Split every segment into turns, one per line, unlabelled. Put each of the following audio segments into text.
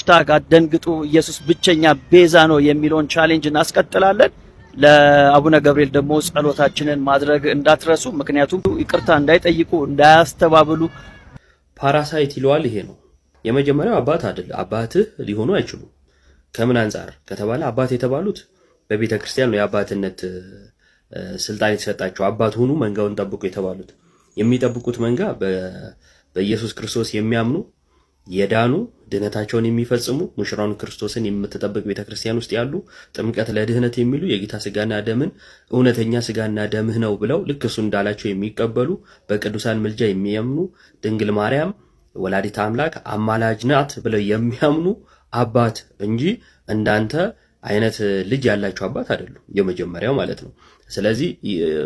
#አትደንግጡ ኢየሱስ ብቸኛ ቤዛ ነው የሚለውን ቻሌንጅ እናስቀጥላለን። ለአቡነ ገብርኤል ደግሞ ጸሎታችንን ማድረግ እንዳትረሱ፣ ምክንያቱም ይቅርታ እንዳይጠይቁ እንዳያስተባብሉ።
ፓራሳይት ይለዋል። ይሄ ነው የመጀመሪያው አባት አይደል፣ አባትህ ሊሆኑ አይችሉም። ከምን አንፃር ከተባለ አባት የተባሉት በቤተ ክርስቲያን ነው የአባትነት ስልጣን የተሰጣቸው። አባት ሆኑ መንጋውን ጠብቁ የተባሉት የሚጠብቁት መንጋ በኢየሱስ ክርስቶስ የሚያምኑ የዳኑ ድህነታቸውን የሚፈጽሙ ሙሽራውን ክርስቶስን የምትጠብቅ ቤተክርስቲያን ውስጥ ያሉ ጥምቀት ለድህነት የሚሉ የጌታ ስጋና ደምን እውነተኛ ስጋና ደምህ ነው ብለው ልክ እሱ እንዳላቸው የሚቀበሉ በቅዱሳን ምልጃ የሚያምኑ ድንግል ማርያም ወላዲተ አምላክ አማላጅ ናት ብለው የሚያምኑ አባት እንጂ እንዳንተ አይነት ልጅ ያላቸው አባት አይደሉም፣ የመጀመሪያው ማለት ነው። ስለዚህ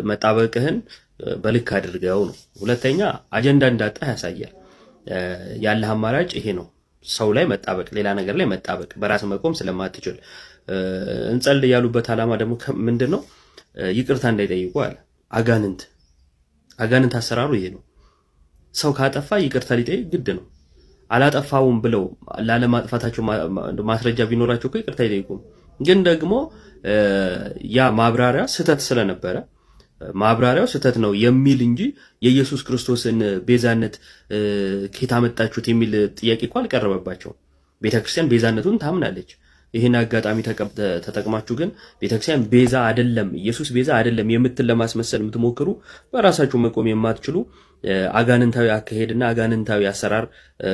መጣበቅህን በልክ አድርገው ነው። ሁለተኛ አጀንዳ እንዳጣ ያሳያል። ያለህ አማራጭ ይሄ ነው፣ ሰው ላይ መጣበቅ፣ ሌላ ነገር ላይ መጣበቅ፣ በራስ መቆም ስለማትችል እንጸልይ ያሉበት ዓላማ ደግሞ ምንድነው? ይቅርታ እንዳይጠይቁ አለ። አጋንንት አሰራሩ ይሄ ነው። ሰው ካጠፋ ይቅርታ ሊጠይቅ ግድ ነው። አላጠፋውም ብለው ላለማጥፋታቸው ማስረጃ ቢኖራቸው እኮ ይቅርታ አይጠይቁም። ግን ደግሞ ያ ማብራሪያ ስህተት ስለነበረ ማብራሪያው ስህተት ነው የሚል እንጂ የኢየሱስ ክርስቶስን ቤዛነት ከየት አመጣችሁት የሚል ጥያቄ እኮ አልቀረበባቸውም። ቤተክርስቲያን ቤዛነቱን ታምናለች። ይህን አጋጣሚ ተጠቅማችሁ ግን ቤተክርስቲያን ቤዛ አይደለም፣ ኢየሱስ ቤዛ አይደለም የምትል ለማስመሰል የምትሞክሩ በራሳችሁ መቆም የማትችሉ አጋንንታዊ አካሄድና አጋንንታዊ አሰራር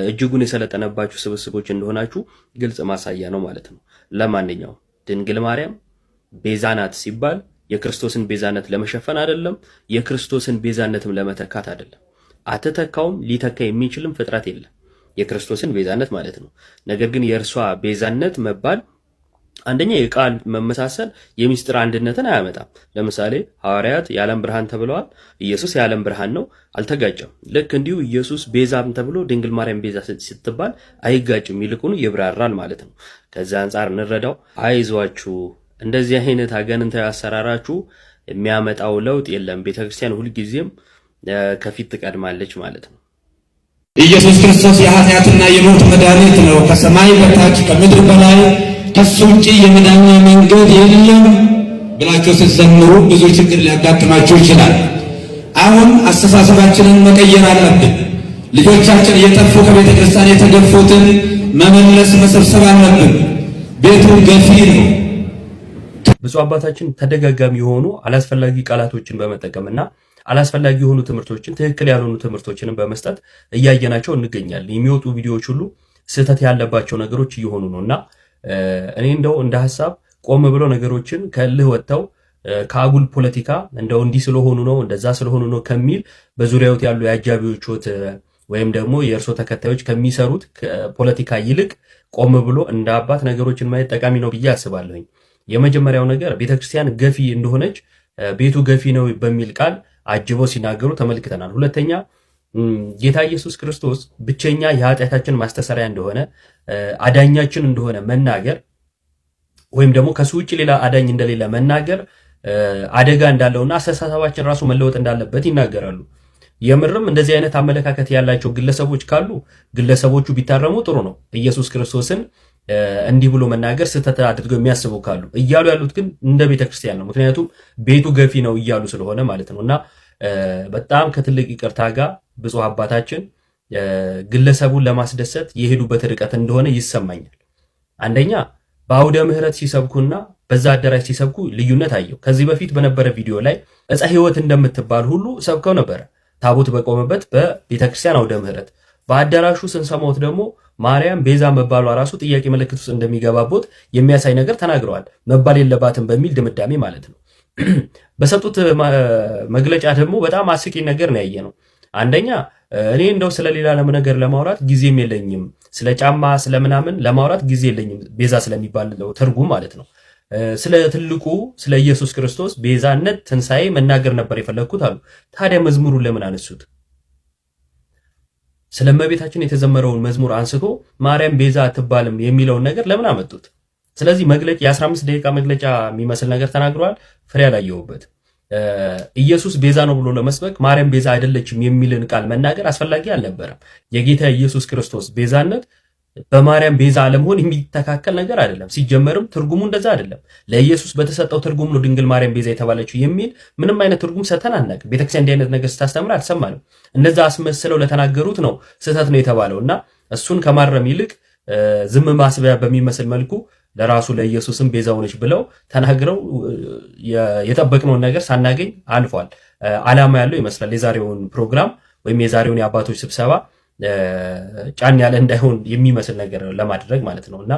እጅጉን የሰለጠነባችሁ ስብስቦች እንደሆናችሁ ግልጽ ማሳያ ነው ማለት ነው። ለማንኛውም ድንግል ማርያም ቤዛ ናት ሲባል የክርስቶስን ቤዛነት ለመሸፈን አይደለም፣ የክርስቶስን ቤዛነትም ለመተካት አይደለም። አትተካውም፣ ሊተካ የሚችልም ፍጥረት የለም የክርስቶስን ቤዛነት ማለት ነው። ነገር ግን የእርሷ ቤዛነት መባል አንደኛ የቃል መመሳሰል የሚስጥር አንድነትን አያመጣም። ለምሳሌ ሐዋርያት የዓለም ብርሃን ተብለዋል፣ ኢየሱስ የዓለም ብርሃን ነው፣ አልተጋጨም። ልክ እንዲሁ ኢየሱስ ቤዛም ተብሎ ድንግል ማርያም ቤዛ ስትባል አይጋጭም፣ ይልቁኑ ይብራራል ማለት ነው። ከዛ አንጻር እንረዳው። አይዟችሁ፣ እንደዚህ አይነት አጋንንታዊ አሰራራችሁ የሚያመጣው ለውጥ የለም። ቤተክርስቲያን ሁልጊዜም ከፊት ትቀድማለች ማለት ነው።
ኢየሱስ ክርስቶስ የኃጢአትና የሞት መድኃኒት ነው። ከሰማይ በታች ከምድር በላይ ከሱ ውጪ የመዳኛ መንገድ የለም ብላችሁ ስትዘምሩ ብዙ ችግር ሊያጋጥማችሁ ይችላል። አሁን አስተሳሰባችንን መቀየር አለብን። ልጆቻችን እየጠፉ ከቤተ ክርስቲያን የተገፉትን መመለስ መሰብሰብ አለብን። ቤቱ ገፊ ነው።
ብፁዕ አባታችን ተደጋጋሚ የሆኑ አላስፈላጊ ቃላቶችን በመጠቀምና አላስፈላጊ የሆኑ ትምህርቶችን ትክክል ያልሆኑ ትምህርቶችን በመስጠት እያየናቸው እንገኛለን። የሚወጡ ቪዲዮዎች ሁሉ ስህተት ያለባቸው ነገሮች እየሆኑ ነውና እኔ እንደው እንደ ሐሳብ ቆም ብሎ ነገሮችን ከልህ ወጥተው ከአጉል ፖለቲካ እንደው እንዲህ ስለሆኑ ነው እንደዛ ስለሆኑ ነው ከሚል በዙሪያው ያሉ የአጃቢዎችት ወይም ደግሞ የእርሶ ተከታዮች ከሚሰሩት ፖለቲካ ይልቅ ቆም ብሎ እንደ አባት ነገሮችን ማየት ጠቃሚ ነው ብዬ አስባለሁኝ። የመጀመሪያው ነገር ቤተክርስቲያን ገፊ እንደሆነች ቤቱ ገፊ ነው በሚል ቃል አጅበው ሲናገሩ ተመልክተናል። ሁለተኛ ጌታ ኢየሱስ ክርስቶስ ብቸኛ የኃጢአታችን ማስተሰሪያ እንደሆነ አዳኛችን እንደሆነ መናገር ወይም ደግሞ ከሱ ውጭ ሌላ አዳኝ እንደሌለ መናገር አደጋ እንዳለውና አስተሳሰባችን ራሱ መለወጥ እንዳለበት ይናገራሉ። የምርም እንደዚህ አይነት አመለካከት ያላቸው ግለሰቦች ካሉ ግለሰቦቹ ቢታረሙ ጥሩ ነው። ኢየሱስ ክርስቶስን እንዲህ ብሎ መናገር ስህተት አድርገው የሚያስቡ ካሉ እያሉ ያሉት ግን እንደ ቤተክርስቲያን ነው። ምክንያቱም ቤቱ ገፊ ነው እያሉ ስለሆነ ማለት ነውና በጣም ከትልቅ ይቅርታ ጋር ብፁዕ አባታችን ግለሰቡን ለማስደሰት የሄዱበት ርቀት እንደሆነ ይሰማኛል። አንደኛ በአውደ ምሕረት ሲሰብኩና በዛ አዳራሽ ሲሰብኩ ልዩነት አየው። ከዚህ በፊት በነበረ ቪዲዮ ላይ ዕፀ ሕይወት እንደምትባል ሁሉ ሰብከው ነበረ፣ ታቦት በቆመበት በቤተክርስቲያን አውደ ምሕረት። በአዳራሹ ስንሰማውት ደግሞ ማርያም ቤዛ መባሏ ራሱ ጥያቄ ምልክት ውስጥ እንደሚገባቦት የሚያሳይ ነገር ተናግረዋል። መባል የለባትም በሚል ድምዳሜ ማለት ነው። በሰጡት መግለጫ ደግሞ በጣም አስቂኝ ነገር ነው ያየነው። አንደኛ እኔ እንደው ስለሌላ ነገር ለማውራት ጊዜም የለኝም፣ ስለ ጫማ ስለምናምን ለማውራት ጊዜ የለኝም፣ ቤዛ ስለሚባለው ትርጉም ማለት ነው። ስለ ትልቁ ስለ ኢየሱስ ክርስቶስ ቤዛነት ትንሣኤ መናገር ነበር የፈለግኩት አሉ። ታዲያ መዝሙሩን ለምን አነሱት? ስለ እመቤታችን የተዘመረውን መዝሙር አንስቶ ማርያም ቤዛ አትባልም የሚለውን ነገር ለምን አመጡት? ስለዚህ መግለጫ የ15 ደቂቃ መግለጫ የሚመስል ነገር ተናግረዋል። ፍሬ አላየሁበት። ኢየሱስ ቤዛ ነው ብሎ ለመስበክ ማርያም ቤዛ አይደለችም የሚልን ቃል መናገር አስፈላጊ አልነበረም። የጌታ ኢየሱስ ክርስቶስ ቤዛነት በማርያም ቤዛ አለመሆን የሚተካከል ነገር አይደለም። ሲጀመርም ትርጉሙ እንደዛ አይደለም። ለኢየሱስ በተሰጠው ትርጉም ነው ድንግል ማርያም ቤዛ የተባለችው የሚል ምንም አይነት ትርጉም ሰተን አናውቅም። ቤተክርስቲያን እንዲህ አይነት ነገር ስታስተምር አልሰማንም። እነዛ አስመስለው ለተናገሩት ነው ስህተት ነው የተባለው እና እሱን ከማረም ይልቅ ዝም ማስቢያ በሚመስል መልኩ ለራሱ ለኢየሱስም ቤዛ ሆነች ብለው ተናግረው የጠበቅነውን ነገር ሳናገኝ አልፏል። ዓላማ ያለው ይመስላል የዛሬውን ፕሮግራም ወይም የዛሬውን የአባቶች ስብሰባ ጫን ያለ እንዳይሆን የሚመስል ነገር ለማድረግ ማለት ነው እና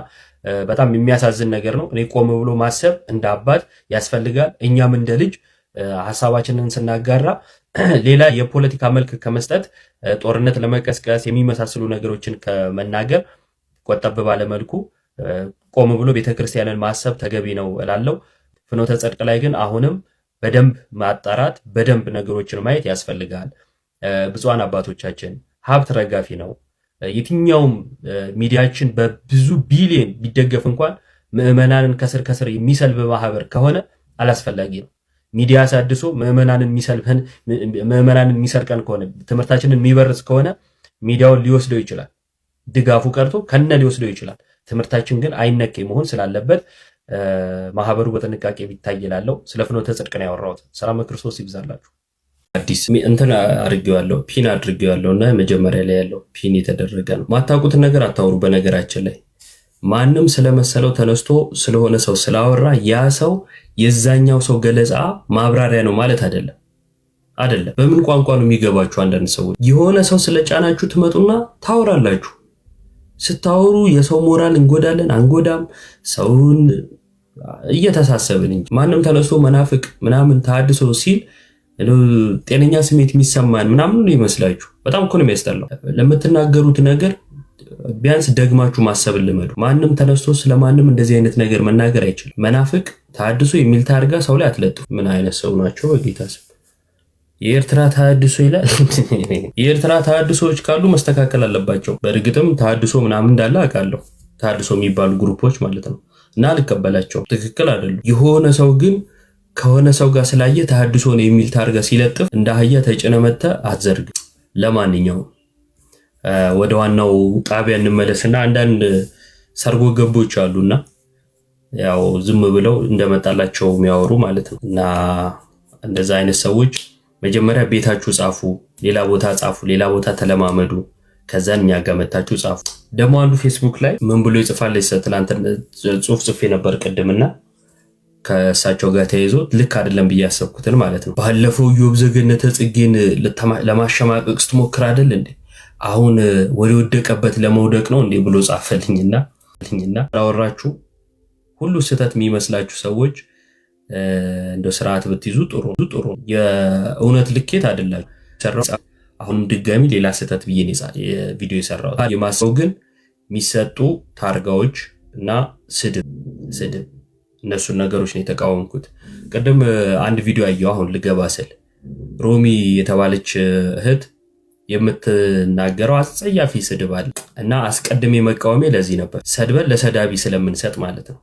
በጣም የሚያሳዝን ነገር ነው። እኔ ቆም ብሎ ማሰብ እንደ አባት ያስፈልጋል። እኛም እንደ ልጅ ሐሳባችንን ስናጋራ ሌላ የፖለቲካ መልክ ከመስጠት ጦርነት ለመቀስቀስ የሚመሳሰሉ ነገሮችን ከመናገር ቆጠብ ባለ መልኩ ቆም ብሎ ቤተክርስቲያንን ማሰብ ተገቢ ነው እላለሁ። ፍኖተ ጽድቅ ላይ ግን አሁንም በደንብ ማጣራት በደንብ ነገሮችን ማየት ያስፈልጋል። ብፁዓን አባቶቻችን ሀብት ረጋፊ ነው። የትኛውም ሚዲያችን በብዙ ቢሊዮን ቢደገፍ እንኳን ምዕመናንን ከስር ከስር የሚሰልብ ማህበር ከሆነ አላስፈላጊ ነው። ሚዲያ ሳድሶ ምዕመናንን የሚሰርቀን ከሆነ ትምህርታችንን የሚበርስ ከሆነ ሚዲያውን ሊወስደው ይችላል። ድጋፉ ቀርቶ ከነ ሊወስደው ይችላል። ትምህርታችን ግን አይነኬ መሆን ስላለበት ማህበሩ በጥንቃቄ ቢታይላለው። ስለ ፍኖተ ጽድቅ ነው ያወራሁት። ሰላም ክርስቶስ ይብዛላችሁ። አዲስ እንትን አድርጌዋለሁ፣ ፒን አድርጌዋለሁ እና መጀመሪያ ላይ ያለው ፒን የተደረገ ነው። ማታውቁትን ነገር አታውሩ። በነገራችን ላይ ማንም ስለመሰለው ተነስቶ ስለሆነ ሰው ስላወራ ያ ሰው የዛኛው ሰው ገለጻ ማብራሪያ ነው ማለት አይደለም። በምን ቋንቋ ነው የሚገባችሁ? አንዳንድ ሰዎች የሆነ ሰው ስለጫናችሁ ትመጡና ታወራላችሁ። ስታወሩ የሰው ሞራል እንጎዳለን አንጎዳም፣ ሰውን እየተሳሰብን እንጂ ማንም ተነስቶ መናፍቅ ምናምን ተሐድሶ ሲል ጤነኛ ስሜት የሚሰማን ምናምን ነው ይመስላችሁ? በጣም እኮ ነው የሚያስጠላው። ለምትናገሩት ነገር ቢያንስ ደግማችሁ ማሰብን ልመዱ። ማንም ተነስቶ ስለማንም እንደዚህ አይነት ነገር መናገር አይችልም። መናፍቅ ተሐድሶ የሚል ታርጋ ሰው ላይ አትለጥፉ። ምን አይነት ሰው ናቸው? በጌታ ስም የኤርትራ ተሐድሶ ይላል። የኤርትራ ተሐድሶዎች ካሉ መስተካከል አለባቸው። በእርግጥም ተሐድሶ ምናምን እንዳለ አውቃለሁ። ተሐድሶ የሚባሉ ግሩፖች ማለት ነው እና አልቀበላቸውም። ትክክል አይደሉም። የሆነ ሰው ግን ከሆነ ሰው ጋር ስላየ ተሐድሶ ነው የሚል ታርጋ ሲለጥፍ እንደ አህያ ተጭነ መተህ አትዘርግ። ለማንኛውም ወደ ዋናው ጣቢያ እንመለስና አንዳንድ ሰርጎ ገቦች አሉና ያው ዝም ብለው እንደመጣላቸው የሚያወሩ ማለት ነው እና እንደዛ አይነት ሰዎች መጀመሪያ ቤታችሁ ጻፉ፣ ሌላ ቦታ ጻፉ፣ ሌላ ቦታ ተለማመዱ፣ ከዛን እኛ ጋር መጣችሁ ጻፉ። ደግሞ አንዱ ፌስቡክ ላይ ምን ብሎ ይጽፋል? ትናንት ጽሁፍ ጽፌ ነበር ቅድምና ከእሳቸው ጋር ተያይዞ ልክ አይደለም ብዬ ያሰብኩትን ማለት ነው። ባለፈው ኢዮብ ዘገነተ ጽጌን ለማሸማቀቅ ስትሞክር አይደል እንዴ? አሁን ወደ ወደቀበት ለመውደቅ ነው እንዴ ብሎ ጻፈልኝና አወራችሁ። ሁሉ ስህተት የሚመስላችሁ ሰዎች እንደ ስርዓት ብትይዙ ጥሩ። የእውነት ልኬት አይደላችሁ። አሁንም ድጋሚ ሌላ ስህተት ብዬ ቪዲዮ የሰራሁት የማሰው ግን የሚሰጡ ታርጋዎች እና ስድብ እነሱን ነገሮች ነው የተቃወምኩት። ቅድም አንድ ቪዲዮ አየሁ። አሁን ልገባ ስል ሮሚ የተባለች እህት የምትናገረው አጸያፊ ስድብ አለ እና አስቀድሜ መቃወሜ ለዚህ ነበር። ሰድበን ለሰዳቢ ስለምንሰጥ ማለት ነው።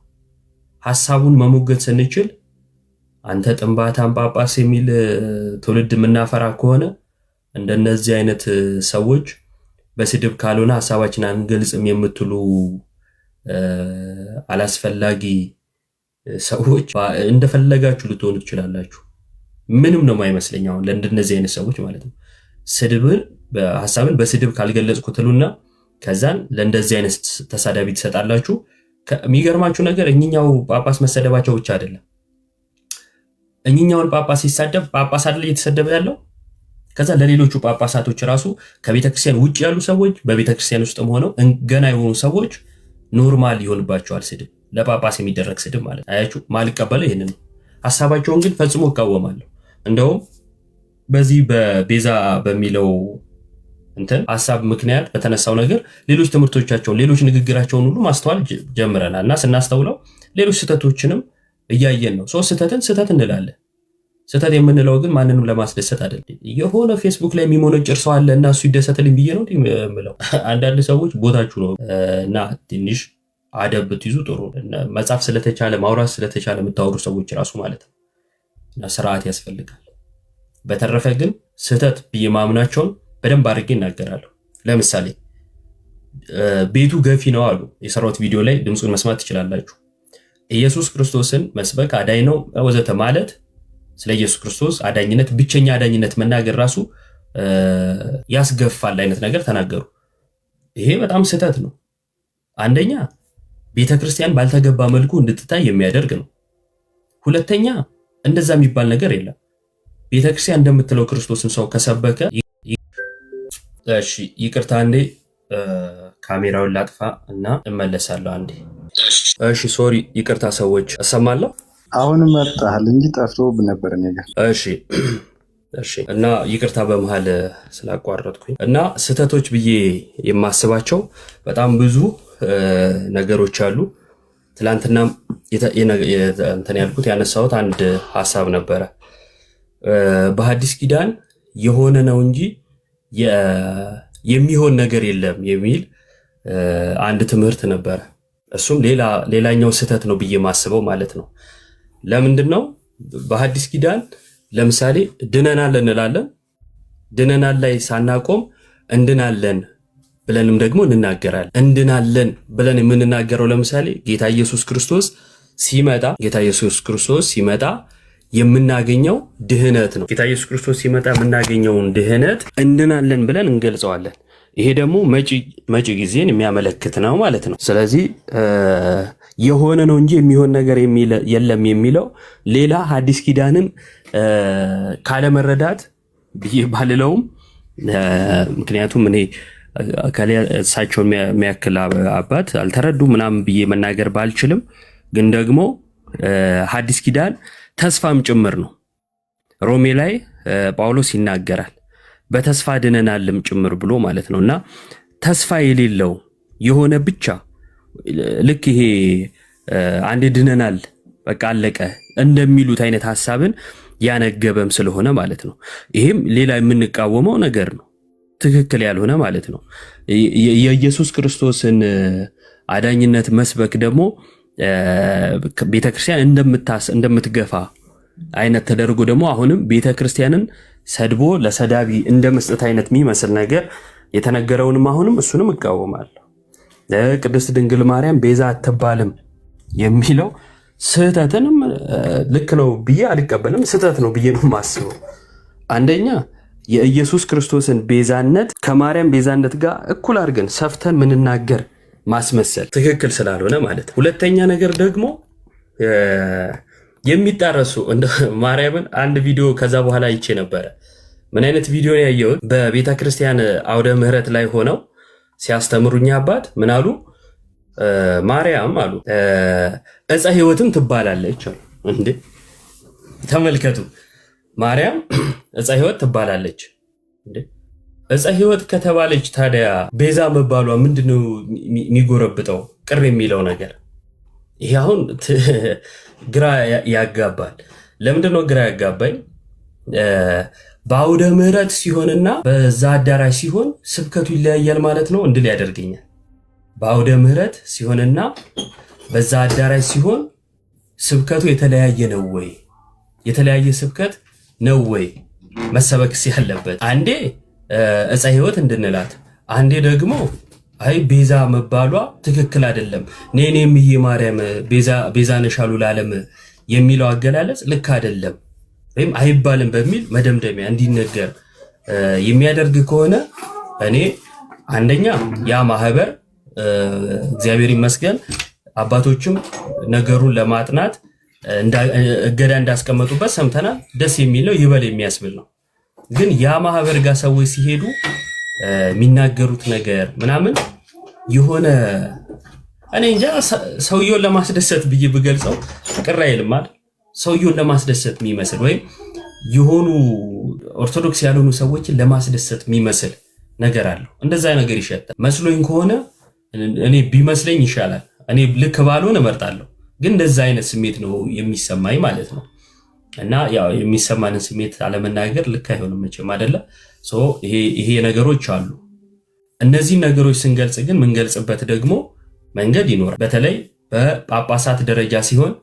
ሐሳቡን መሞገት ስንችል አንተ ጥንባታም ጳጳስ የሚል ትውልድ የምናፈራ ከሆነ እንደነዚህ አይነት ሰዎች በስድብ ካልሆነ ሐሳባችን አንገልጽም የምትሉ አላስፈላጊ ሰዎች እንደፈለጋችሁ ልትሆኑ ትችላላችሁ። ምንም ነው የማይመስለኝ አሁን ለእንደነዚህ አይነት ሰዎች ማለት ነው። ሐሳብን በስድብ ካልገለጽኩ ትሉና ከዛን ለእንደዚህ አይነት ተሳዳቢ ትሰጣላችሁ። የሚገርማችሁ ነገር እኛው ጳጳስ መሰደባቸው ብቻ አይደለም። እኛውን ጳጳስ ሲሳደብ ጳጳስ አይደል እየተሰደበ ያለው። ከዛ ለሌሎቹ ጳጳሳቶች ራሱ ከቤተክርስቲያን ውጭ ያሉ ሰዎች በቤተክርስቲያን ውስጥም ሆነው ገና የሆኑ ሰዎች ኖርማል ይሆንባቸዋል ስድብ፣ ለጳጳስ የሚደረግ ስድብ ማለት አያችሁ። ማልቀበለው ይሄንን ነው። ሐሳባቸውን ግን ፈጽሞ እቃወማለሁ። እንደውም በዚህ በቤዛ በሚለው ሐሳብ ምክንያት በተነሳው ነገር ሌሎች ትምህርቶቻቸውን ሌሎች ንግግራቸውን ሁሉ ማስተዋል ጀምረናል እና ስናስተውለው ሌሎች ስህተቶችንም እያየን ነው። ስህተትን ስህተት እንላለን። ስህተት የምንለው ግን ማንንም ለማስደሰት አይደለም። የሆነ ፌስቡክ ላይ የሚሞነጭር ሰው አለ እና እሱ ይደሰትልኝ ብዬ ነው የምለው። አንዳንድ ሰዎች ቦታችሁ ነው እና ትንሽ አደብ ብትይዙ ጥሩ። መጻፍ ስለተቻለ ማውራት ስለተቻለ የምታወሩ ሰዎች ራሱ ማለት ነው እና ስርዓት ያስፈልጋል። በተረፈ ግን ስህተት ብዬ ማምናቸውን በደንብ አድርጌ እናገራለሁ። ለምሳሌ ቤቱ ገፊ ነው አሉ። የሰራሁት ቪዲዮ ላይ ድምፁን መስማት ትችላላችሁ። ኢየሱስ ክርስቶስን መስበክ አዳኝ ነው ወዘተ ማለት ስለ ኢየሱስ ክርስቶስ አዳኝነት ብቸኛ አዳኝነት መናገር ራሱ ያስገፋል አይነት ነገር ተናገሩ። ይሄ በጣም ስህተት ነው። አንደኛ ቤተክርስቲያን ባልተገባ መልኩ እንድትታይ የሚያደርግ ነው። ሁለተኛ እንደዛ የሚባል ነገር የለም። ቤተክርስቲያን እንደምትለው ክርስቶስን ሰው ከሰበከ እሺ፣ ይቅርታ አንዴ ካሜራውን ላጥፋ እና እመለሳለሁ አንዴ። እሺ ሶሪ፣ ይቅርታ ሰዎች፣ እሰማለሁ።
አሁን መጣል እንጂ ጠፍቶ ነበር ነገር።
እሺ እና ይቅርታ በመሃል ስላቋረጥኩኝ እና ስህተቶች ብዬ የማስባቸው በጣም ብዙ ነገሮች አሉ። ትላንትና እንትን ያልኩት ያነሳሁት አንድ ሐሳብ ነበረ። በሐዲስ ኪዳን የሆነ ነው እንጂ የሚሆን ነገር የለም የሚል አንድ ትምህርት ነበረ። እሱም ሌላኛው ስህተት ነው ብዬ ማስበው ማለት ነው። ለምንድን ነው በሐዲስ ኪዳን ለምሳሌ ድነናል እንላለን። ድነናል ላይ ሳናቆም እንድናለን ብለንም ደግሞ እንናገራለን። እንድናለን ብለን የምንናገረው ለምሳሌ ጌታ ኢየሱስ ክርስቶስ ሲመጣ የምናገኘው ድህነት ነው። ጌታ ኢየሱስ ክርስቶስ ሲመጣ የምናገኘውን ድህነት እንድናለን ብለን እንገልጸዋለን። ይሄ ደግሞ መጪ ጊዜን የሚያመለክት ነው ማለት ነው። ስለዚህ የሆነ ነው እንጂ የሚሆን ነገር የለም የሚለው ሌላ ሐዲስ ኪዳንን ካለመረዳት ብዬ ባልለውም፣ ምክንያቱም እኔ እሳቸውን የሚያክል አባት አልተረዱም ምናምን ብዬ መናገር ባልችልም፣ ግን ደግሞ ሐዲስ ኪዳን ተስፋም ጭምር ነው። ሮሜ ላይ ጳውሎስ ይናገራል በተስፋ ድነናልም ጭምር ብሎ ማለት ነው። እና ተስፋ የሌለው የሆነ ብቻ ልክ ይሄ አንዴ ድነናል በቃ አለቀ እንደሚሉት አይነት ሐሳብን ያነገበም ስለሆነ ማለት ነው። ይሄም ሌላ የምንቃወመው ነገር ነው፣ ትክክል ያልሆነ ማለት ነው። የኢየሱስ ክርስቶስን አዳኝነት መስበክ ደግሞ ቤተክርስቲያን እንደምትገፋ አይነት ተደርጎ ደግሞ አሁንም ቤተክርስቲያንን ሰድቦ ለሰዳቢ እንደመስጠት አይነት የሚመስል ነገር የተነገረውንም አሁንም እሱንም እቃወማለሁ። ቅድስት ድንግል ማርያም ቤዛ አትባልም የሚለው ስህተትንም ልክ ነው ብዬ አልቀበልም፣ ስህተት ነው ብዬ ነው የማስበው። አንደኛ የኢየሱስ ክርስቶስን ቤዛነት ከማርያም ቤዛነት ጋር እኩል አድርገን ሰፍተን ምንናገር ማስመሰል ትክክል ስላልሆነ ማለት። ሁለተኛ ነገር ደግሞ የሚጣረሱ እንደ ማርያምን አንድ ቪዲዮ ከዛ በኋላ አይቼ ነበረ። ምን አይነት ቪዲዮ ነው ያየሁት? በቤተ ክርስቲያን አውደ ምሕረት ላይ ሆነው ሲያስተምሩኝ አባት ምን አሉ? ማርያም አሉ ዕፀ ሕይወትም ትባላለች አሉ። እንዴ ተመልከቱ፣ ማርያም ዕፀ ሕይወት ትባላለች። እንዴ ዕፀ ሕይወት ከተባለች ታዲያ ቤዛ መባሏ ምንድነው የሚጎረብጠው? ቅር የሚለው ነገር ይሄ አሁን ግራ ያጋባል። ለምንድነው ግራ ያጋባኝ? በአውደ ምሕረት ሲሆንና በዛ አዳራሽ ሲሆን ስብከቱ ይለያያል ማለት ነው እንድል ያደርገኛል። በአውደ ምሕረት ሲሆንና በዛ አዳራሽ ሲሆን ስብከቱ የተለያየ ነው ወይ? የተለያየ ስብከት ነው ወይ መሰበክስ ያለበት? አንዴ ዕፀ ሕይወት እንድንላት፣ አንዴ ደግሞ አይ ቤዛ መባሏ ትክክል አይደለም፣ ኔኔም ይሄ ማርያም ቤዛ ነሻሉ ለዓለም የሚለው አገላለጽ ልክ አይደለም ወይም አይባልም በሚል መደምደሚያ እንዲነገር የሚያደርግ ከሆነ እኔ አንደኛ ያ ማህበር እግዚአብሔር ይመስገን አባቶችም ነገሩን ለማጥናት እገዳ እንዳስቀመጡበት ሰምተናል። ደስ የሚለው ይበል የሚያስብል ነው። ግን ያ ማህበር ጋር ሰዎች ሲሄዱ የሚናገሩት ነገር ምናምን የሆነ እኔ እንጃ ሰውየውን ለማስደሰት ብዬ ብገልጸው ቅር አይልም አይደል? ሰውየውን ለማስደሰት የሚመስል ወይም የሆኑ ኦርቶዶክስ ያልሆኑ ሰዎችን ለማስደሰት የሚመስል ነገር አለው። እንደዛ ነገር ይሸጣል መስሎኝ ከሆነ እኔ ቢመስለኝ ይሻላል። እኔ ልክ ባልሆነ እመርጣለሁ። ግን እንደዛ አይነት ስሜት ነው የሚሰማኝ ማለት ነው። እና ያው የሚሰማንን ስሜት አለመናገር ልክ አይሆንም መቼም አይደለ? ይሄ ነገሮች አሉ። እነዚህ ነገሮች ስንገልጽ ግን ምንገልጽበት ደግሞ መንገድ ይኖራል። በተለይ በጳጳሳት ደረጃ ሲሆን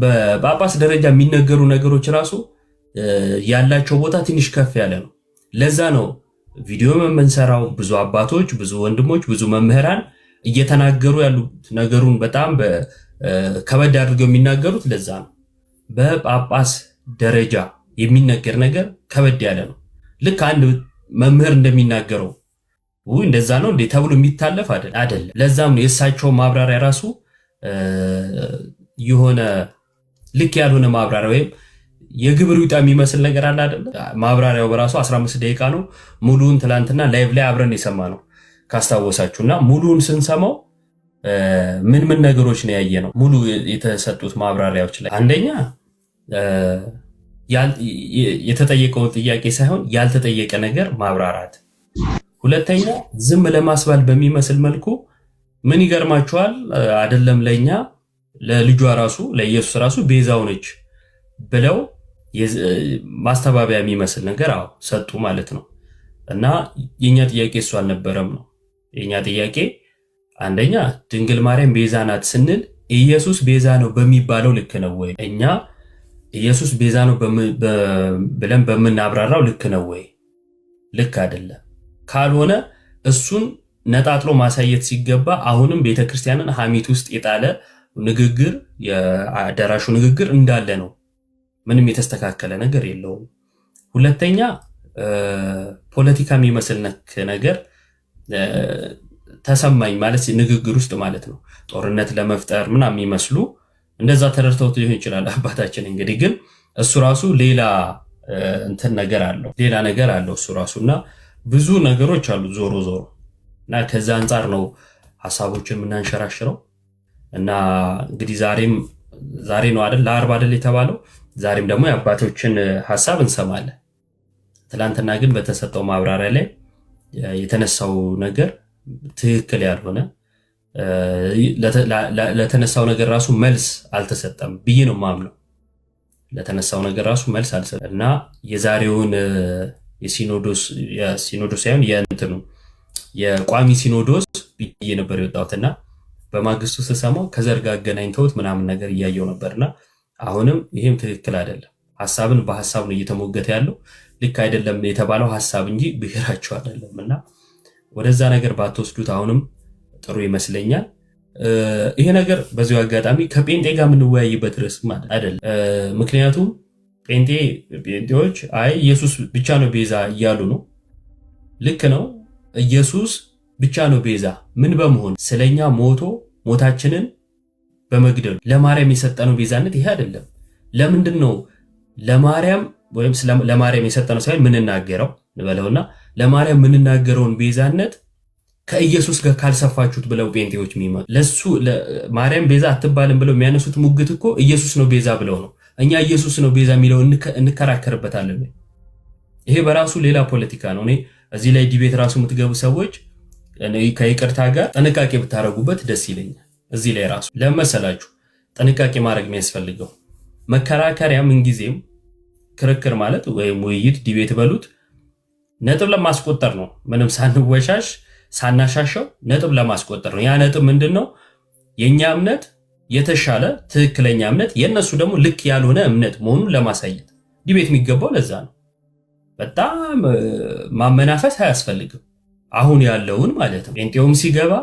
በጳጳስ ደረጃ የሚነገሩ ነገሮች ራሱ ያላቸው ቦታ ትንሽ ከፍ ያለ ነው። ለዛ ነው ቪዲዮ የምንሰራው ብዙ አባቶች፣ ብዙ ወንድሞች፣ ብዙ መምህራን እየተናገሩ ያሉት ነገሩን በጣም ከበድ አድርገው የሚናገሩት ለዛ ነው። በጳጳስ ደረጃ የሚነገር ነገር ከበድ ያለ ነው። ልክ አንድ መምህር እንደሚናገረው እንደዛ ነው እንዴ ተብሎ የሚታለፍ አይደለም። ለዛም ነው የእሳቸው ማብራሪያ ራሱ የሆነ ልክ ያልሆነ ማብራሪያ ወይም የግብር ውጣ የሚመስል ነገር አለ አይደል? ማብራሪያው በራሱ 15 ደቂቃ ነው። ሙሉውን ትላንትና ላይቭ ላይ አብረን የሰማነው ካስታወሳችሁና ሙሉውን ስንሰማው ምን ነገሮች ነው ያየነው? ሙሉ የተሰጡት ማብራሪያዎች ላይ አንደኛ የተጠየቀው ጥያቄ ሳይሆን ያልተጠየቀ ነገር ማብራራት፣ ሁለተኛ ዝም ለማስባል በሚመስል መልኩ ምን ይገርማችኋል አይደለም ለኛ ለልጇ ራሱ ለኢየሱስ ራሱ ቤዛው ነች ብለው ማስተባበያ የሚመስል ነገር ሰጡ ማለት ነው። እና የኛ ጥያቄ እሱ አልነበረም ነው። የኛ ጥያቄ አንደኛ ድንግል ማርያም ቤዛ ናት ስንል ኢየሱስ ቤዛ ነው በሚባለው ልክ ነው ወይ? እኛ ኢየሱስ ቤዛ ነው ብለን በምናብራራው ልክ ነው ወይ? ልክ አይደለም። ካልሆነ እሱን ነጣጥሎ ማሳየት ሲገባ አሁንም ቤተክርስቲያንን ሐሜት ውስጥ የጣለ ንግግር የአዳራሹ ንግግር እንዳለ ነው። ምንም የተስተካከለ ነገር የለውም። ሁለተኛ ፖለቲካ የሚመስል ነገር ተሰማኝ ማለት ንግግር ውስጥ ማለት ነው። ጦርነት ለመፍጠር ምናምን የሚመስሉ እንደዛ ተደርተውት ሊሆን ይችላል አባታችን። እንግዲህ ግን እሱ ራሱ ሌላ ነገር አለው እሱ ራሱና ብዙ ነገሮች አሉ ዞሮ እና ከዛ አንጻር ነው ሐሳቦችን የምናንሸራሽረው። እና እንግዲህ ዛሬ ነው አይደል ለአርብ አይደል የተባለው። ዛሬም ደግሞ የአባቶችን ሐሳብ እንሰማለን። ትላንትና ግን በተሰጠው ማብራሪያ ላይ የተነሳው ነገር ትክክል ያልሆነ ለተነሳው ነገር ራሱ መልስ አልተሰጠም ብዬ ነው ማምነው። ለተነሳው ነገር ራሱ መልስ አልተሰጠም እና የዛሬውን የሲኖዶስ ሳይሆን የቋሚ ሲኖዶስ ብዬ ነበር የወጣሁትና በማግስቱ ስሰማው ከዘር ጋር አገናኝተውት ምናምን ነገር እያየው ነበርና አሁንም ይሄም ትክክል አይደለም። ሐሳብን በሐሳብ ነው እየተሞገተ ያለው። ልክ አይደለም የተባለው ሐሳብ እንጂ ብሔራቸው አይደለምና ወደዛ ነገር ባትወስዱት አሁንም ጥሩ ይመስለኛል። ይሄ ነገር በዚሁ አጋጣሚ ከጴንጤ ጋር የምንወያይበት ርዕስ ማለት አይደለም። ምክንያቱም ጴንጤዎች ኢየሱስ ብቻ ነው ቤዛ እያሉ ነው። ልክ ነው። ኢየሱስ ብቻ ነው ቤዛ ምን በመሆን ስለኛ ሞታችንን በመግደሉ ለማርያም የሰጠነው ቤዛነት ይሄ አይደለም። ለምንድን ነው ለማርያም ወይም ለማርያም የሰጠነው ሳይሆን ምንናገረው እንበለውና ለማርያም ምንናገረውን ቤዛነት ከኢየሱስ ጋር ካልሰፋችሁት ብለው ጴንጤዎች የሚመጡ ለሱ ማርያም ቤዛ አትባልም ብለው የሚያነሱት ሙግት እኮ ኢየሱስ ነው ቤዛ ብለው ነው። እኛ ኢየሱስ ነው ቤዛ የሚለው እንከራከርበታለን። ይሄ በራሱ ሌላ ፖለቲካ ነው። እኔ እዚህ ላይ ዲቤት ራሱ የምትገቡ ሰዎች ከይቅርታ ጋር ጥንቃቄ ብታረጉበት ደስ ይለኛል። እዚህ ላይ ራሱ ለመሰላችሁ ጥንቃቄ ማድረግ የሚያስፈልገው መከራከሪያ ምንጊዜም ክርክር ማለት ወይም ውይይት ዲቤት በሉት ነጥብ ለማስቆጠር ነው። ምንም ሳንወሻሽ ሳናሻሸው ነጥብ ለማስቆጠር ነው። ያ ነጥብ ምንድነው? የኛ እምነት የተሻለ ትክክለኛ እምነት፣ የነሱ ደግሞ ልክ ያልሆነ እምነት መሆኑን ለማሳየት ዲቤት የሚገባው ለዛ ነው። በጣም ማመናፈስ አያስፈልግም። አሁን ያለውን ማለት ነው። ጴንጤውም ሲገባ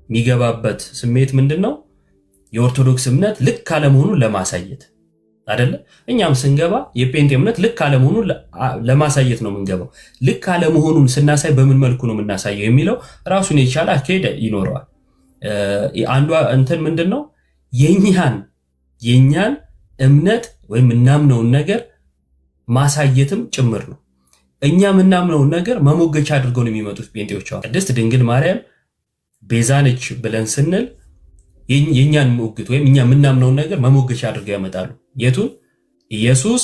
የሚገባበት ስሜት ምንድነው? የኦርቶዶክስ እምነት ልክ አለመሆኑን ለማሳየት አይደለ? እኛም ስንገባ የጴንጤ እምነት ልክ አለመሆኑን ለማሳየት ነው የምንገባው። ልክ አለመሆኑን ስናሳይ በምን መልኩ ነው የምናሳየው የሚለው ራሱን የቻለ አካሄድ ይኖረዋል። አንዷ ምንድነው? የኛን እምነት ወይም እናምነውን ነገር ማሳየትም ጭምር ነው። እኛ የምናምነውን ነገር መሞገቻ አድርገው ነው የሚመጡት ጴንጤዎች። ቅድስት ድንግል ማርያም ቤዛ ነች ብለን ስንል የኛን ሞግት ወይም እኛ የምናምነውን ነገር መሞገቻ አድርገው ያመጣሉ። የቱን? ኢየሱስ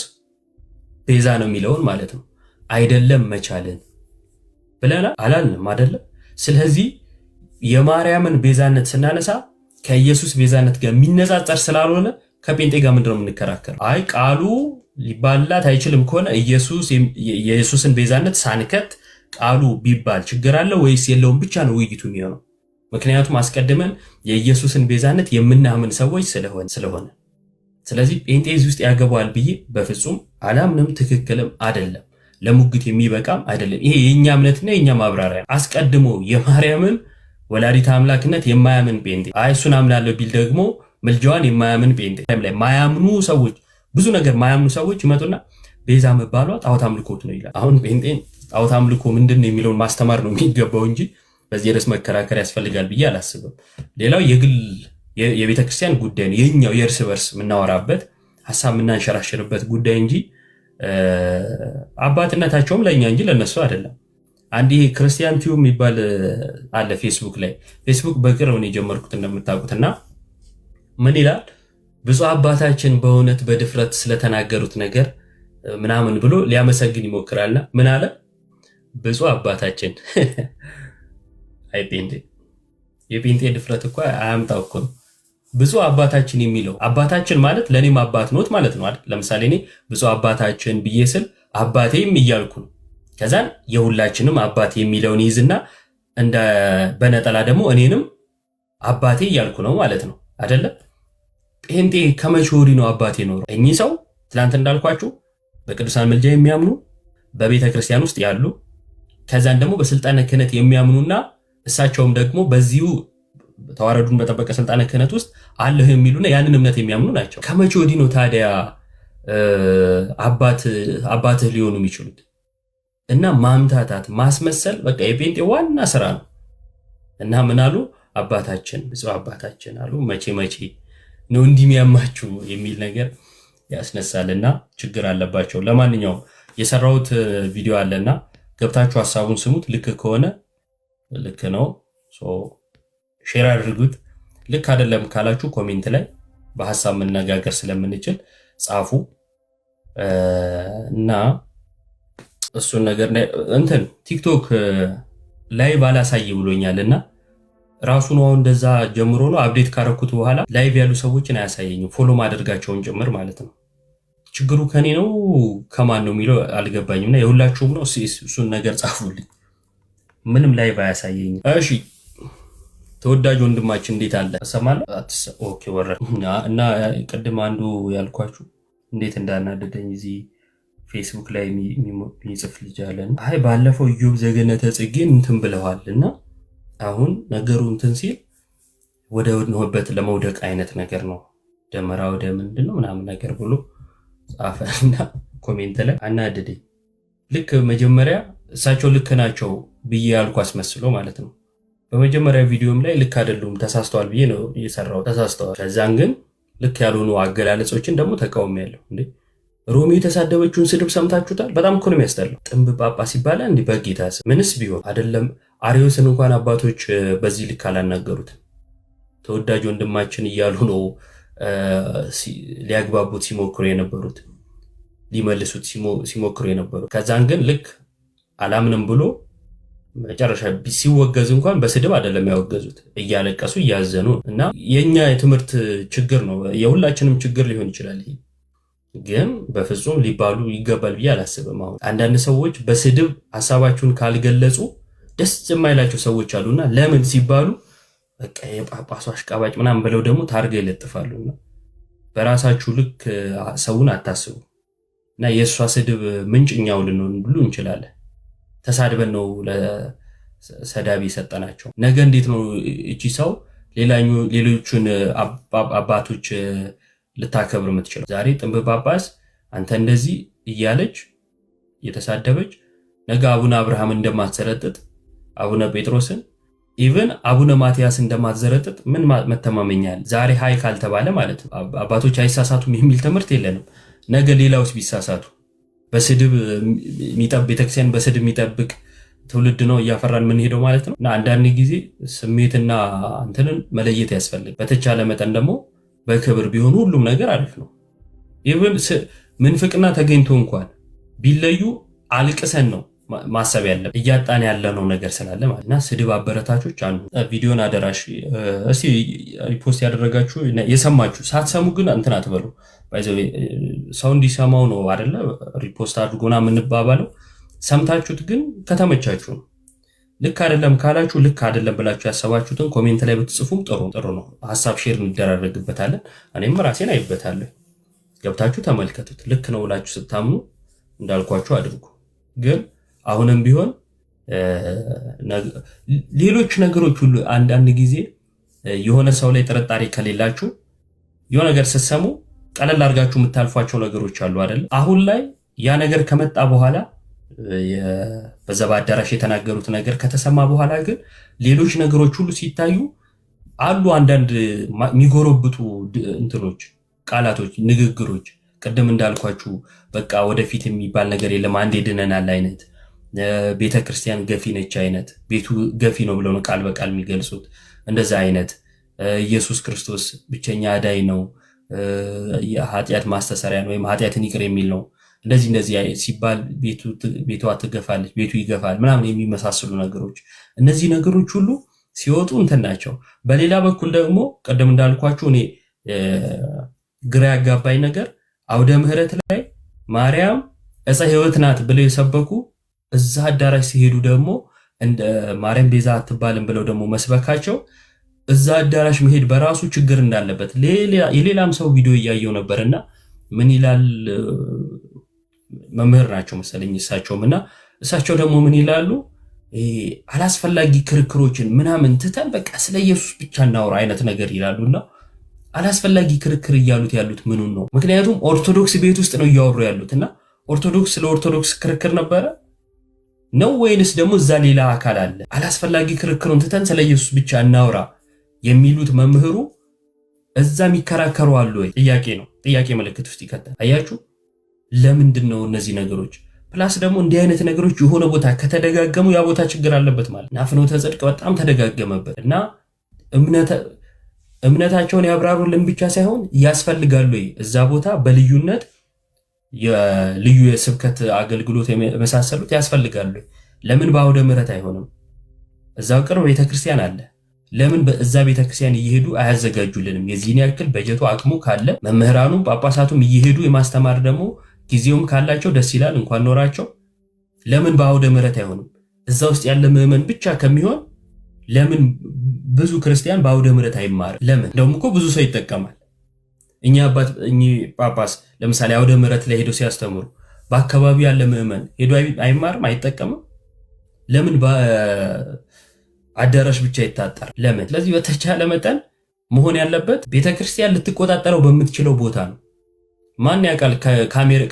ቤዛ ነው የሚለውን ማለት ነው። አይደለም መቻልን ብለናል አላልንም አይደለም። ስለዚህ የማርያምን ቤዛነት ስናነሳ ከኢየሱስ ቤዛነት ጋር የሚነጻጸር ስላልሆነ ከጴንጤ ጋር ምንድነው የምንከራከረው? ቃሉ ሊባላት አይችልም ከሆነ የኢየሱስን ቤዛነት ሳንከት ቃሉ ቢባል ችግር አለ ወይስ የለውም ብቻ ነው ውይይቱ የሚሆነው። ምክንያቱም አስቀድመን የኢየሱስን ቤዛነት የምናምን ሰዎች ስለሆነ ስለዚህ ጴንጤ እዚህ ውስጥ ያገባዋል ብዬ በፍጹም አላምንም፣ ትክክልም አይደለም። ለሙግት የሚበቃም አይደለም። ይሄ የኛ እምነትና የኛ ማብራሪያ። አስቀድሞ የማርያምን ወላዲተ አምላክነት የማያምን ጴንጤ አይ እሱን አምናለሁ ቢል ደግሞ ምልጃዋን የማያምን ጴንጤ ላይ ማያምኑ ሰዎች ብዙ ነገር ማያምኑ ሰዎች ይመጡና ቤዛ መባሏ ጣዖት አምልኮት ነው ይላል። አሁን ጴንጤን ጣዖት አምልኮ ምንድነው የሚለውን ማስተማር ነው የሚገባው እንጂ በዚህ ርዕስ መከራከር ያስፈልጋል ብዬ አላስብም። ሌላው የግል የቤተክርስቲያን ጉዳይ ነው፣ የኛው የእርስ በርስ የምናወራበት ሐሳብ የምናንሸራሽርበት ጉዳይ እንጂ አባትነታቸውም ለኛ እንጂ ለነሱ አይደለም። አንድ ይሄ ክርስቲያን ቲዩብ የሚባል አለ ፌስቡክ ላይ። ፌስቡክ በቅርብ ነው የጀመርኩት እንደምታውቁትና ምን ይላል? ብፁዕ አባታችን በእውነት በድፍረት ስለተናገሩት ነገር ምናምን ብሎ ሊያመሰግን ይሞክራልና ምን አለ? ብፁዕ አባታችን አይ ጴንጤ የጴንጤ ድፍረት እኮ አያምጣው እኮ ነው። ብፁዕ አባታችን የሚለው አባታችን ማለት ለኔም አባት ኖት ማለት ነው አይደል? ለምሳሌ እኔ ብፁዕ አባታችን ብዬ ስል አባቴም እያልኩ ነው። ከዛን የሁላችንም አባት የሚለውን ይዝና እንደ በነጠላ ደግሞ እኔንም አባቴ እያልኩ ነው ማለት ነው አይደለ? ጴንጤ ከመቼ ወዲህ ነው አባቴ ኖረው? እኚህ ሰው ትላንት እንዳልኳችሁ በቅዱሳን ምልጃ የሚያምኑ በቤተ ክርስቲያን ውስጥ ያሉ ከዛን ደግሞ በስልጣነ ክህነት የሚያምኑና እሳቸውም ደግሞ በዚሁ ተዋረዱን በጠበቀ ስልጣነ ክህነት ውስጥ አለህ የሚሉና ያንን እምነት የሚያምኑ ናቸው። ከመቼ ወዲህ ነው ታዲያ አባትህ ሊሆኑ የሚችሉት? እና ማምታታት ማስመሰል በቃ የጴንጤ ዋና ስራ ነው። እና ምን አሉ? አባታችን ብፁዕ አባታችን አሉ። መቼ ነው እንዲህ የሚያማችሁ የሚል ነገር ያስነሳልና ችግር አለባቸው። ለማንኛውም የሰራሁት ቪዲዮ አለና ገብታችሁ ሐሳቡን ስሙት። ልክ ከሆነ ልክ ነው ሼር አድርጉት። ልክ አይደለም ካላችሁ ኮሜንት ላይ በሐሳብ መነጋገር ስለምንችል ጻፉ እና እሱን ነገር እንትን ቲክቶክ ላይ ባላሳይ ብሎኛልና ራሱ ነው እንደዛ ጀምሮ ነው አፕዴት ካረኩት በኋላ ላይቭ ያሉ ሰዎችን አያሳየኝም፣ ፎሎ ማድረጋቸውን ጭምር ማለት ነው። ችግሩ ከኔ ነው ከማን ነው የሚለው አልገባኝምና የሁላችሁም ነው። እሱን ነገር ጻፉልኝ። ምንም ላይቭ አያሳየኝም። እሺ ተወዳጅ ወንድማችን እንዴት አለ? ተሰማለ? ኦኬ ወረ እና ቅድም አንዱ ያልኳችሁ እንዴት እንዳናደደኝ እዚህ ፌስቡክ ላይ የሚጽፍ ልጅ አለን። አይ ባለፈው ኢዮብ ዘገነተ ጽጌን እንትን ብለዋልና አሁን ነገሩ እንትን ሲል ወደ ሆበት ለመውደቅ አይነት ነገር ነው። ደመራ ወደ ምንድነው ምናምን ነገር ብሎ ጻፈና ኮሜንት ላይ አናደደኝ። ልክ መጀመሪያ እሳቸው ልክ ናቸው ብዬ ያልኩ አስመስሎ ማለት ነው። በመጀመሪያ ቪዲዮም ላይ ልክ አይደሉም ተሳስተዋል ብዬ ነው የሰራው። ተሳስተዋል። ከዛን ግን ልክ ያልሆኑ አገላለጾችን ደግሞ ተቃውሜያለሁ። እንዴ ሮሚ የተሳደበችውን ስድብ ሰምታችሁታል? በጣም እኮ ነው የሚያስጠላው። ጥንብ ጳጳስ ይባላል እንዴ? በጌታ ስም ምንስ ቢሆን አይደለም። አሪዮስን እንኳን አባቶች በዚህ ልክ አላናገሩትም። ተወዳጅ ወንድማችን እያሉ ነው ሊያግባቡት ሲሞክሩ የነበሩት፣ ሊመልሱት ሲሞክሩ የነበሩት። ከዛን ግን ልክ አላምንም ብሎ መጨረሻ ሲወገዝ እንኳን በስድብ አይደለም ያወገዙት፣ እያለቀሱ እያዘኑ እና የኛ የትምህርት ችግር ነው፣ የሁላችንም ችግር ሊሆን ይችላል። ይሄ ግን በፍጹም ሊባሉ ይገባል ብዬ አላስብም። አሁን አንዳንድ ሰዎች በስድብ ሐሳባቸውን ካልገለጹ ደስ የማይላቸው ሰዎች አሉና ለምን ሲባሉ በቃ የጳጳሱ አሽቃባጭ ምናምን ብለው ደግሞ ታርጋ ይለጥፋሉና በራሳችሁ ልክ ሰውን አታስቡ። እና የእሷ ስድብ ምንጭኛው ልንሆን ሁሉ እንችላለን። ተሳድበን ነው ለሰዳቢ ሰጠናቸው። ነገ እንዴት ነው እቺ ሰው ሌሎቹን አባቶች ልታከብር የምትችለው? ዛሬ ጥንብ ጳጳስ አንተ እንደዚህ እያለች የተሳደበች ነገ አቡነ አብርሃም እንደማትዘረጥጥ አቡነ ጴጥሮስን ኢቭን አቡነ ማትያስ እንደማትዘረጥጥ ምን መተማመኛል? ዛሬ ሃይ ካልተባለ ማለት ነው አባቶች አይሳሳቱም የሚል ትምህርት የለንም። ነገ ሌላውስ ቢሳሳቱ በስድብ ቤተክርስቲያን በስድብ የሚጠብቅ ትውልድ ነው እያፈራን የምንሄደው ማለት ነው። እና አንዳንድ ጊዜ ስሜትና እንትንን መለየት ያስፈልግ። በተቻለ መጠን ደግሞ በክብር ቢሆኑ ሁሉም ነገር አሪፍ ነው። ኢቭን ምንፍቅና ተገኝቶ እንኳን ቢለዩ አልቅሰን ነው ማሰብ ያለብን፣ እያጣን ያለነው ነገር ስላለ ማለት እና ስድብ አበረታቾች አሉ። ቪዲዮን አደራሽ እስቲ ሪፖስት ያደረጋችሁ የሰማችሁ ሳትሰሙ ግን እንትን አትበሉ። ሰው እንዲሰማው ነው አይደለ ሪፖስት አድርጎና የምንባባለው። ሰምታችሁት ግን ከተመቻችሁ ነው። ልክ አይደለም ካላችሁ ልክ አይደለም ብላችሁ ያሰባችሁትን ኮሜንት ላይ ብትጽፉም ጥሩ ነው። ሐሳብ ሼር እንደራረግበታለን። እኔም ራሴን አይበታለሁ። ገብታችሁ ተመልከቱት። ልክ ነው ብላችሁ ስታምኑ እንዳልኳችሁ አድርጉ። ግን አሁንም ቢሆን ሌሎች ነገሮች ሁሉ አንዳንድ ጊዜ የሆነ ሰው ላይ ጥርጣሬ ከሌላችሁ የሆነ ነገር ስትሰሙ ቀለል አድርጋችሁ የምታልፏቸው ነገሮች አሉ አይደል? አሁን ላይ ያ ነገር ከመጣ በኋላ በዛ በአዳራሽ የተናገሩት ነገር ከተሰማ በኋላ ግን ሌሎች ነገሮች ሁሉ ሲታዩ አሉ አንዳንድ የሚጎረብጡ እንትኖች፣ ቃላቶች፣ ንግግሮች ቅድም እንዳልኳችሁ በቃ ወደፊት የሚባል ነገር የለም አንዴ ድነናል አይነት ቤተክርስቲያን ገፊ ነች አይነት ቤቱ ገፊ ነው ብለው ቃል በቃል የሚገልጹት እንደዛ አይነት ኢየሱስ ክርስቶስ ብቸኛ አዳኝ ነው የኃጢአት ማስተሰሪያ ነው ወይም ኃጢአትን ይቅር የሚል ነው እንደዚህ ሲባል ቤቷ ትገፋለች ቤቱ ይገፋል ምናምን የሚመሳሰሉ ነገሮች እነዚህ ነገሮች ሁሉ ሲወጡ እንትን ናቸው። በሌላ በኩል ደግሞ ቀደም እንዳልኳችሁ እኔ ግራ ያጋባኝ ነገር አውደ ምህረት ላይ ማርያም ዕፀ ሕይወት ናት ብለው የሰበኩ እዛ አዳራሽ ሲሄዱ ደግሞ እንደ ማርያም ቤዛ አትባልም ብለው ደግሞ መስበካቸው እዛ አዳራሽ መሄድ በራሱ ችግር እንዳለበት የሌላም ሰው ቪዲዮ እያየው ነበርና ምን ይላል መምህር ናቸው መሰለኝ እሳቸውምና እሳቸው ደግሞ ምን ይላሉ አላስፈላጊ ክርክሮችን ምናምን ትተን በቃ ስለ ኢየሱስ ብቻ እናውራ አይነት ነገር ይላሉና አላስፈላጊ ክርክር ያሉት ምኑን ነው? ምክንያቱም ኦርቶዶክስ ቤት ውስጥ ነው እያወሩ ያሉትና ኦርቶዶክስ ለኦርቶዶክስ ክርክር ነበረ ነው ወይንስ ደግሞ እዛ ሌላ አካል አለ? አላስፈላጊ ክርክሩን ትተን ስለ ኢየሱስ ብቻ እናውራ የሚሉት መምህሩ እዛ የሚከራከሩ አሉ ወይ? ጥያቄ ነው። ጥያቄ ምልክት ውስጥ ይከታል። አያችሁ ለምንድን ነው እነዚህ ነገሮች? ፕላስ ደግሞ እንዲህ አይነት ነገሮች የሆነ ቦታ ከተደጋገሙ ያ ቦታ ችግር አለበት ማለት ነው። ፍኖተ ጽድቅ በጣም ተደጋገመበት እና እምነታቸውን ያብራሩልን ብቻ ሳይሆን ያስፈልጋሉ እዛ ቦታ በልዩነት የልዩ የስብከት አገልግሎት የመሳሰሉት ያስፈልጋሉ። ለምን በአውደ ምህረት አይሆንም? እዛው ቅርብ ቤተክርስቲያን አለ። ለምን በዛ ቤተክርስቲያን እየሄዱ አያዘጋጁልንም? የዚህን ያክል በጀቱ አቅሙ ካለ መምህራኑ ጳጳሳቱም እየሄዱ የማስተማር ደግሞ ጊዜውም ካላቸው ደስ ይላል እንኳን ኖራቸው። ለምን በአውደ ምህረት አይሆንም? እዛ ውስጥ ያለ ምዕመን ብቻ ከሚሆን ለምን ብዙ ክርስቲያን በአውደ ምህረት አይማርም? ለምን እንደውም እኮ ብዙ ሰው ይጠቀማል። እኚህ ጳጳስ ለምሳሌ አውደ ምህረት ላይ ሄዶ ሲያስተምሩ በአካባቢው ያለ ምዕመን ሄዶ አይማርም? አይጠቀምም? ለምን በአዳራሽ ብቻ ይታጠር? ለምን? ስለዚህ በተቻለ መጠን መሆን ያለበት ቤተክርስቲያን ልትቆጣጠረው በምትችለው ቦታ ነው። ማን ያውቃል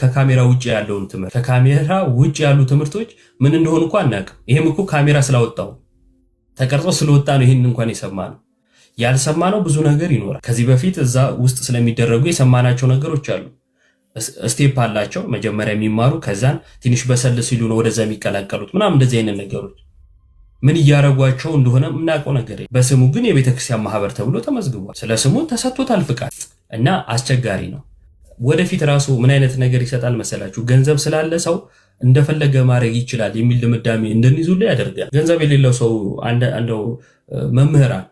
ከካሜራ ውጭ ያለውን ትምህርት? ከካሜራ ውጭ ያሉ ትምህርቶች ምን እንደሆኑ እንኳን አናውቅም። ይሄም እኮ ካሜራ ስላወጣው ተቀርጾ ስለወጣ ነው ይሄን እንኳን የሰማነው። ያልሰማነው ብዙ ነገር ይኖራል። ከዚህ በፊት እዛ ውስጥ ስለሚደረጉ የሰማናቸው ነገሮች አሉ። ስቴፕ አላቸው መጀመሪያ የሚማሩ ከዛን ትንሽ በሰል ሲሉ ነው ወደዛ የሚቀላቀሉት ምናምን እንደዚህ አይነት ነገሮች ምን እያረጓቸው እንደሆነ የምናውቀው ነገር በስሙ ግን የቤተክርስቲያን ማህበር ተብሎ ተመዝግቧል። ስለ ስሙ ተሰጥቶታል ፍቃድ እና አስቸጋሪ ነው። ወደፊት ራሱ ምን አይነት ነገር ይሰጣል መሰላችሁ? ገንዘብ ስላለ ሰው እንደፈለገ ማድረግ ይችላል የሚል ድምዳሜ እንድንይዙልህ ያደርጋል። ገንዘብ የሌለው ሰው አንደው መምህራን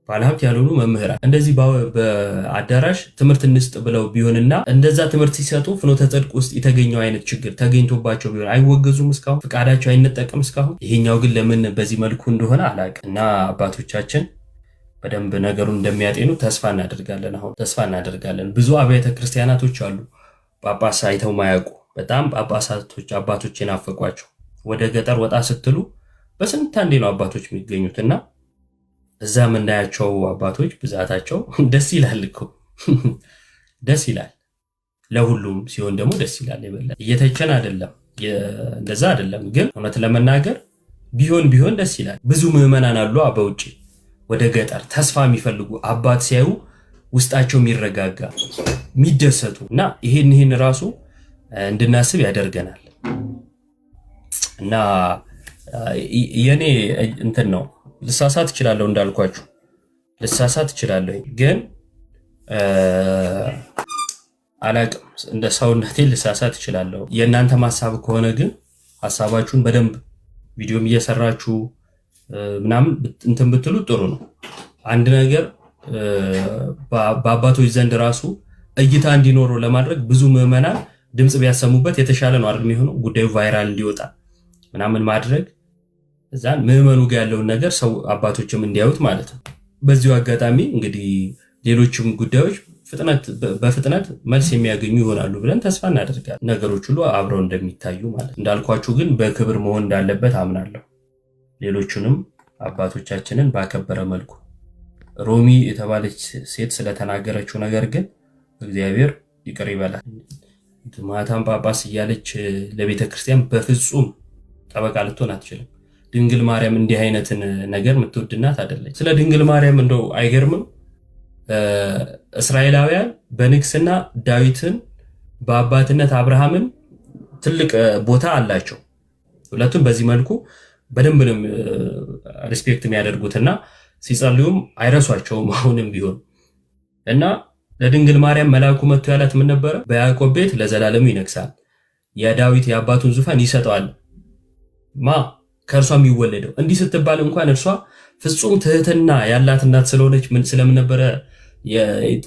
ባለሀብት ያልሆኑ መምህራን እንደዚህ በአዳራሽ ትምህርት እንስጥ ብለው ቢሆንና እንደዛ ትምህርት ሲሰጡ ፍኖተ ጽድቅ ውስጥ የተገኘው አይነት ችግር ተገኝቶባቸው ቢሆን አይወገዙም? እስካሁን ፍቃዳቸው አይነጠቅም እስካሁን። ይሄኛው ግን ለምን በዚህ መልኩ እንደሆነ አላውቅም። እና አባቶቻችን በደንብ ነገሩን እንደሚያጤኑ ተስፋ እናደርጋለን። አሁን ተስፋ እናደርጋለን። ብዙ አብያተ ክርስቲያናቶች አሉ ጳጳስ አይተው ማያውቁ በጣም ጳጳሳቶች አባቶች የናፈቋቸው። ወደ ገጠር ወጣ ስትሉ በስንት አንዴ ነው አባቶች የሚገኙትና እዛ የምናያቸው አባቶች ብዛታቸው ደስ ይላል እኮ ደስ ይላል። ለሁሉም ሲሆን ደግሞ ደስ ይላል። የበለጠ እየተቸን አይደለም እንደዛ አይደለም፣ ግን እውነት ለመናገር ቢሆን ደስ ይላል። ብዙ ምዕመናን አሉ በውጭ ወደ ገጠር ተስፋ የሚፈልጉ አባት ሲያዩ ውስጣቸው የሚረጋጋ የሚደሰቱ እና ይሄን ራሱ እንድናስብ ያደርገናል። እና የኔ እንትን ነው ልሳሳት እችላለሁ፣ እንዳልኳችሁ ልሳሳት እችላለሁ፣ ግን አላቅም እንደ ሰውነቴ ልሳሳት እችላለሁ። የእናንተ ሐሳብ ከሆነ ግን ሐሳባችሁን በደንብ ቪዲዮም እየሰራችሁ ምናምን እንትን ብትሉ ጥሩ ነው። አንድ ነገር በአባቶች ዘንድ ራሱ እይታ እንዲኖረው ለማድረግ ብዙ ምዕመናን ድምጽ ቢያሰሙበት የተሻለ ነው አይደል የሚሆነው? ጉዳዩ ቫይራል እንዲወጣ ምናምን ማድረግ እዛን ምዕመኑ ጋር ያለውን ነገር ሰው አባቶችም እንዲያዩት ማለት ነው። በዚሁ አጋጣሚ እንግዲህ ሌሎችም ጉዳዮች በፍጥነት መልስ የሚያገኙ ይሆናሉ ብለን ተስፋ እናደርጋለን። ነገሮች ሁሉ አብረው እንደሚታዩ ማለት እንዳልኳችሁ ግን በክብር መሆን እንዳለበት አምናለሁ። ሌሎቹንም አባቶቻችንን ባከበረ መልኩ ሮሚ የተባለች ሴት ስለተናገረችው ነገር ግን እግዚአብሔር ይቅር ይበላል። ማታም ጳጳስ እያለች ለቤተ ክርስቲያን በፍጹም ጠበቃ ልትሆን አትችልም። ድንግል ማርያም እንዲህ አይነትን ነገር የምትወድናት አይደለች። ስለ ድንግል ማርያም እንደው አይገርምም? እስራኤላውያን በንግስና ዳዊትን በአባትነት አብርሃምን ትልቅ ቦታ አላቸው። ሁለቱም በዚህ መልኩ በደንብንም ሪስፔክት የሚያደርጉትና ሲጸልዩም አይረሷቸውም አሁንም ቢሆን እና ለድንግል ማርያም መልአኩ መጥቶ ያላት ምን ነበረ? በያዕቆብ ቤት ለዘላለሙ ይነግሳል፣ የዳዊት የአባቱን ዙፋን ይሰጠዋል። ከእርሷ የሚወለደው እንዲህ ስትባል እንኳን እርሷ ፍጹም ትህትና ያላት እናት ስለሆነች ስለምን ነበረ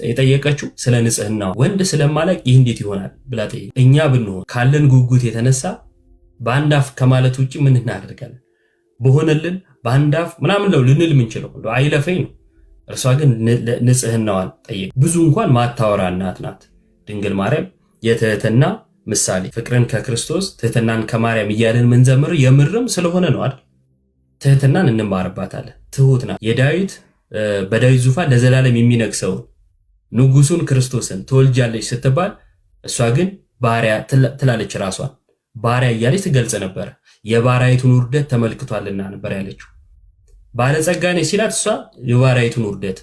የጠየቀችው? ስለ ንጽህና። ወንድ ስለማላቅ ይህ እንዴት ይሆናል ብላ ጠየቀች። እኛ ብንሆን ካለን ጉጉት የተነሳ በአንድ አፍ ከማለት ውጭ ምን እናደርጋለን? በሆነልን በአንድ አፍ ምናምን ነው ልንል ምንችለው፣ አይለፈኝ ነው። እርሷ ግን ንጽህናዋን ጠየቀች። ብዙ እንኳን ማታወራ እናት ናት ድንግል ማርያም፣ የትህትና ምሳሌ። ፍቅርን ከክርስቶስ ትህትናን ከማርያም እያለን ምንዘምር የምርም ስለሆነ ነው አይደል? ትህትናን እንማርባታለን። ትሁት ናት። በዳዊት ዙፋን ለዘላለም የሚነግሰውን ንጉሱን ክርስቶስን ትወልጃለች ስትባል እሷ ግን ባሪያ ትላለች። ራሷን ባሪያ እያለች ትገልጽ ነበር። የባሪያይቱን ውርደት ተመልክቷልና ነበር ያለችው። ባለጸጋ ነች ሲላት እሷ የባሪያይቱን ውርደት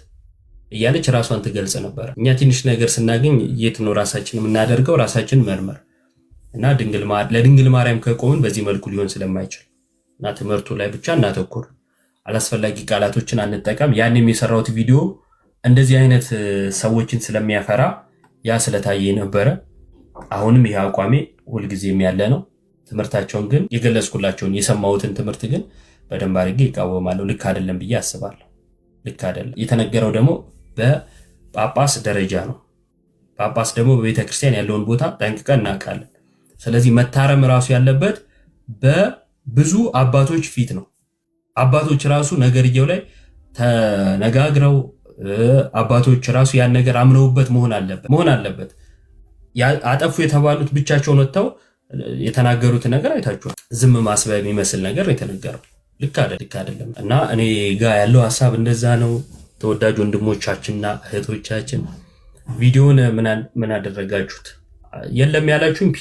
እያለች ራሷን ትገልጽ ነበር። እኛ ትንሽ ነገር ስናገኝ የት ነው ራሳችን የምናደርገው? ራሳችን መርመር እና ለድንግል ማርያም ከቆምን በዚህ መልኩ ሊሆን ስለማይችል እና ትምህርቱ ላይ ብቻ እናተኩር። አላስፈላጊ ቃላቶችን አንጠቀም። ያንም የሰራሁት ቪዲዮ እንደዚህ አይነት ሰዎችን ስለሚያፈራ ያ ስለታየ ነበረ። አሁንም ይሄ አቋሜ ሁልጊዜም ያለ ነው። ትምህርታቸውን ግን የገለጽኩላቸውን የሰማሁትን ትምህርት ግን በደንብ አድርጌ ይቃወማለሁ። ልክ አይደለም ብዬ አስባለሁ። ልክ አይደለም። የተነገረው ደግሞ በጳጳስ ደረጃ ነው። ጳጳስ ደግሞ በቤተክርስቲያን ያለውን ቦታ ጠንቅቀን እናውቃለን። ስለዚህ መታረም ራሱ ያለበት በብዙ አባቶች ፊት ነው። አባቶች ራሱ ነገርየው ላይ ተነጋግረው አባቶች ራሱ ያን ነገር አምነውበት መሆን አለበት። አጠፉ የተባሉት ብቻቸውን ወጥተው የተናገሩት ነገር አይታችኋል። ዝም ማስበያ የሚመስል ነገር የተነገረው ልክ አይደለም እና እኔ ጋር ያለው ሐሳብ እንደዛ ነው። ተወዳጅ ወንድሞቻችንና እህቶቻችን ቪዲዮን ምን አደረጋችሁት? የለም ያላችሁን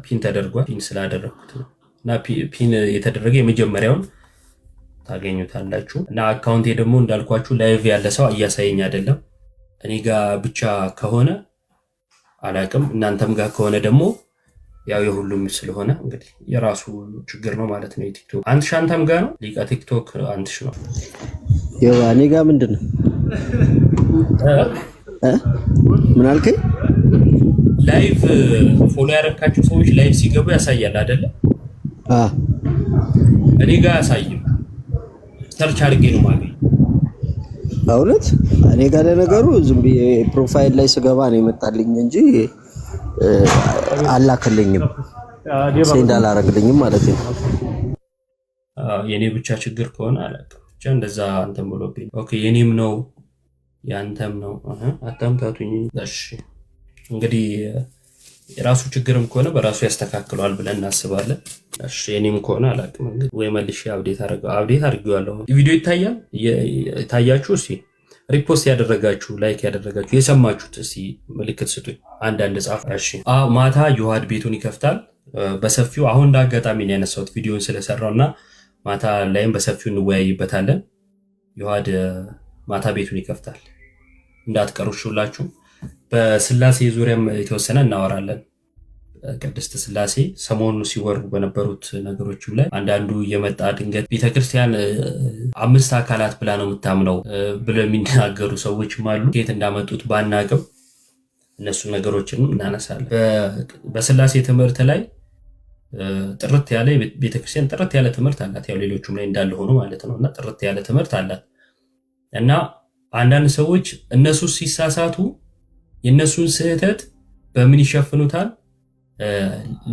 ፒን ተደርጓል። ፒን ስላደረኩት ነው እና ፒን የተደረገ የመጀመሪያውን ታገኙታላችሁ። እና አካውንቴ ደግሞ እንዳልኳችሁ ላይቭ ያለ ሰው እያሳየኝ አይደለም። እኔ ጋር ብቻ ከሆነ አላቅም፣ እናንተም ጋር ከሆነ ደግሞ ያው የሁሉም ስለሆነ እንግዲህ የራሱ ችግር ነው ማለት ነው። የቲክቶክ አንተ ሻንታም ጋር ነው ሊቃ ቲክቶክ አንተሽ ነው
ያው እኔ ጋር ምንድነው ምን አልከኝ?
ላይቭ ፎሎ ያረካችሁ ሰዎች ላይቭ ሲገቡ ያሳያል አይደለ? እኔ ጋር ያሳይም። ሰርች አድርጌ ነው ማለት
እውነት እኔ ጋር ለነገሩ ዝም ብዬ ፕሮፋይል ላይ ስገባ ነው የመጣልኝ እንጂ አላከልኝም፣ ሴንድ አላረግልኝም ማለት ነው።
የኔ ብቻ ችግር ከሆነ አላውቅም። ብቻ እንደዛ አንተም ብሎብኝ። ኦኬ የኔም ነው ያንተም ነው። አታምታቱኝ። እሺ እንግዲህ የራሱ ችግርም ከሆነ በራሱ ያስተካክለዋል ብለን እናስባለን። እሺ የኔም ከሆነ አላውቅም። እንግዲህ ወይ መልሼ አፕዴት አድርጌዋለሁ። ቪዲዮ ይታያል። ታያችሁ? እስቲ ሪፖስት ያደረጋችሁ፣ ላይክ ያደረጋችሁ፣ የሰማችሁት እስቲ ምልክት ስጡኝ። አንዳንድ ጻፍ። እሺ ማታ ዮሐድ ቤቱን ይከፍታል በሰፊው። አሁን እንዳጋጣሚ ነው ያነሳሁት ቪዲዮን ስለሰራውና ማታ ላይም በሰፊው እንወያይበታለን። ዮሐድ ማታ ቤቱን ይከፍታል፣ እንዳትቀሩሽ ሁላችሁም። በስላሴ ዙሪያም የተወሰነ እናወራለን። ቅድስት ስላሴ ሰሞኑ ሲወሩ በነበሩት ነገሮችም ላይ አንዳንዱ የመጣ ድንገት ቤተክርስቲያን 5 አካላት ብላ ነው የምታምነው ብለው የሚናገሩ ሰዎችም አሉ። ከየት እንዳመጡት ባናቅም እነሱ ነገሮችንም እናነሳለን። በስላሴ ትምህርት ላይ ጥርት ያለ ቤተክርስቲያን ጥርት ያለ ትምህርት አላት። ያው ሌሎቹም ላይ እንዳለ ሆኖ ማለት ነው። እና ጥርት ያለ ትምህርት አላት እና አንዳንድ ሰዎች እነሱ ሲሳሳቱ የነሱን ስህተት በምን ይሸፍኑታል?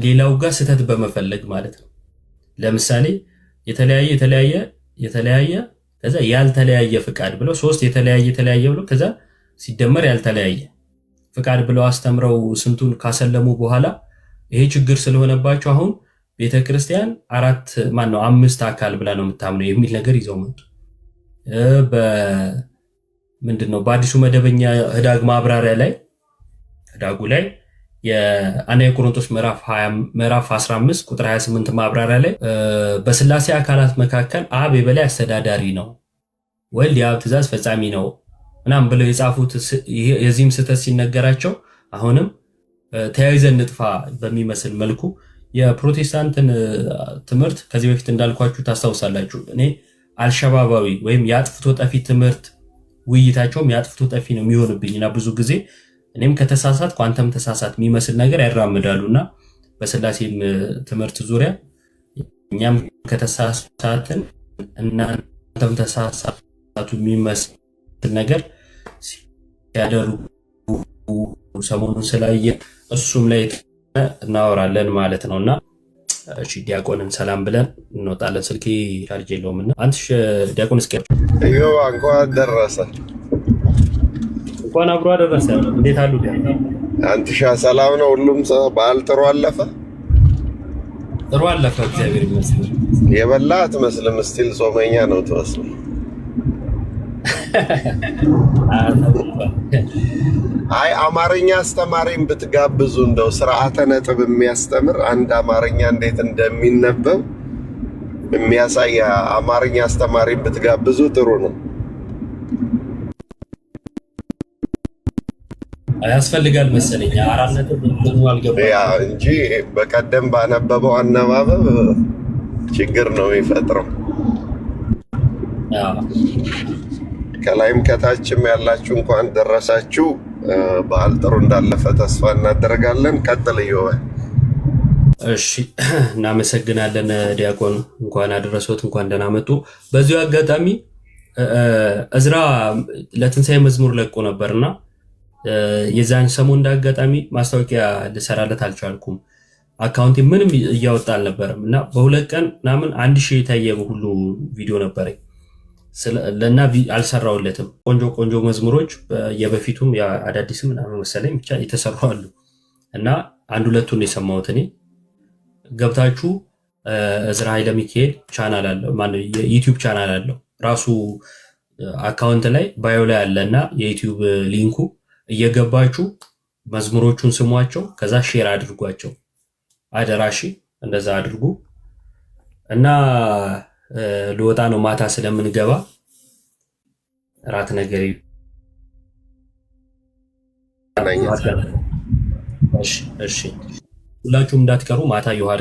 ሌላው ጋር ስህተት በመፈለግ ማለት ነው። ለምሳሌ የተለያየ ከዛ ያልተለያየ ፍቃድ ብለው 3 የተለያየ ብለው ከዛ ሲደመር ያልተለያየ ፍቃድ ብለው አስተምረው ስንቱን ካሰለሙ በኋላ ይሄ ችግር ስለሆነባቸው አሁን ቤተክርስቲያን አምስት አካል ብላ ነው የምታምነው የሚል ነገር ይዘው መጡ። ምንድነው በአዲሱ መደበኛ ህዳግ ማብራሪያ ላይ ህዳጉ ላይ የአንደኛ ቆሮንቶስ ምዕራፍ 15 ቁጥር 28 ማብራሪያ ላይ በስላሴ አካላት መካከል አብ የበላይ አስተዳዳሪ ነው፣ ወልድ የአብ ትእዛዝ ፈጻሚ ነው ምናምን ብለው የጻፉት የዚህም ስህተት ሲነገራቸው አሁንም ተያይዘን ንጥፋ በሚመስል መልኩ የፕሮቴስታንትን ትምህርት ከዚህ በፊት እንዳልኳችሁ ታስታውሳላችሁ። እኔ አልሸባባዊ ወይም የአጥፍቶ ጠፊ ትምህርት ውይይታቸውም የአጥፍቶ ጠፊ ነው የሚሆንብኝና ብዙ ጊዜ እኔም ከተሳሳት ኳንተም ተሳሳት የሚመስል ነገር ያራምዳሉና በስላሴም ትምህርት ዙሪያ እኛም ከተሳሳትን እናንተም ተሳሳቱ የሚመስል ነገር ሲያደርጉ ሰሞኑን ስላየ እሱም ላይ እናወራለን ማለት ነውና እሺ ዲያቆንን ሰላም ብለን እንወጣለን። ስልኬ ቻርጅ የለውምና አንተሽ ዲያቆን እስኪ
ይኸው እንኳን ደረሰ።
እንኳን አብሮ አደረሰ። እንዴት አሉ ዲያቆን?
አንተሻ ሰላም ነው? ሁሉም ሰው በዓል ጥሩ አለፈ?
ጥሩ አለፈ እግዚአብሔር ይመስገን።
የበላ አትመስልም፣ ስቲል ጾመኛ ነው ትመስል። አይ አማርኛ አስተማሪም ብትጋብዙ እንደው ስርዓተ ነጥብ የሚያስተምር አንድ አማርኛ እንዴት እንደሚነበብ የሚያሳይ አማርኛ አስተማሪም ብትጋብዙ ጥሩ ነው።
ያስፈልጋል መሰለኝ። አራት ነጥብ ነው አልገባም
ያ እንጂ በቀደም ባነበበው አነባበብ ችግር ነው የሚፈጥረው። ከላይም ከታችም ያላችሁ እንኳን ደረሳችሁ። በዓል ጥሩ እንዳለፈ ተስፋ እናደርጋለን። ቀጥል ይወይ።
እሺ እናመሰግናለን ዲያቆን፣ እንኳን አደረሶት፣ እንኳን ደህና መጡ። በዚሁ አጋጣሚ እዝራ ለትንሳኤ መዝሙር ለቆ ነበርና የዛን ሰሞን እንዳጋጣሚ ማስታወቂያ ልሰራለት አልቻልኩም። አካውንቴ ምንም እያወጣ አልነበረም እና በሁለት ቀን ምናምን 1000 የታየ ሁሉ ቪዲዮ ነበረኝ ለና አልሰራውለትም። ቆንጆ መዝሙሮች የበፊቱም አዳዲስም ምናምን መሰለኝ ብቻ የተሰሩ አሉ እና አንድ ሁለቱን የሰማሁት እኔ። ገብታችሁ እዝራ ኃይለ ሚካኤል ቻናል አለው የዩቲዩብ ቻናል አለው ራሱ አካውንት ላይ ባዮ ላይ አለና የዩቲዩብ ሊንኩ እየገባችሁ መዝሙሮቹን ስሟቸው፣ ከዛ ሼር አድርጓቸው አደራሺ። እንደዛ አድርጉ እና ልወጣ ነው ማታ ስለምንገባ ራት ነገር እሺ ሁላችሁም እንዳትቀሩ። ማታ ዮሐድ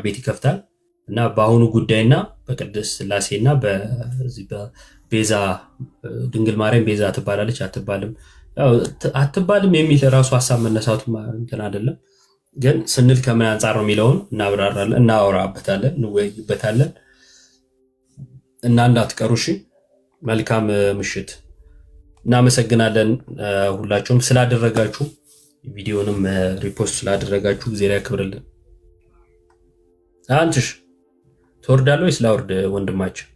ቤት ይከፍታል እና በአሁኑ ጉዳይና በቅድስት ሥላሴና በዚህ በቤዛ ድንግል ማርያም ቤዛ ትባላለች አትባልም የሚል ራሱ ሐሳብ መነሳቱ እንትን አይደለም፣ ግን ስንል ከምን አንጻር ነው የሚለውን እናብራራለን፣ እናወራበታለን፣ እንወያይበታለን እና እንዳትቀሩ እሺ። መልካም ምሽት። እናመሰግናለን ሁላችሁም ስላደረጋችሁ፣ ቪዲዮንም ሪፖስት ስላደረጋችሁ እግዚአብሔር ያክብርልን። አንቺሽ ትወርዳለህ ወይስ ላውርድ ወንድማችን?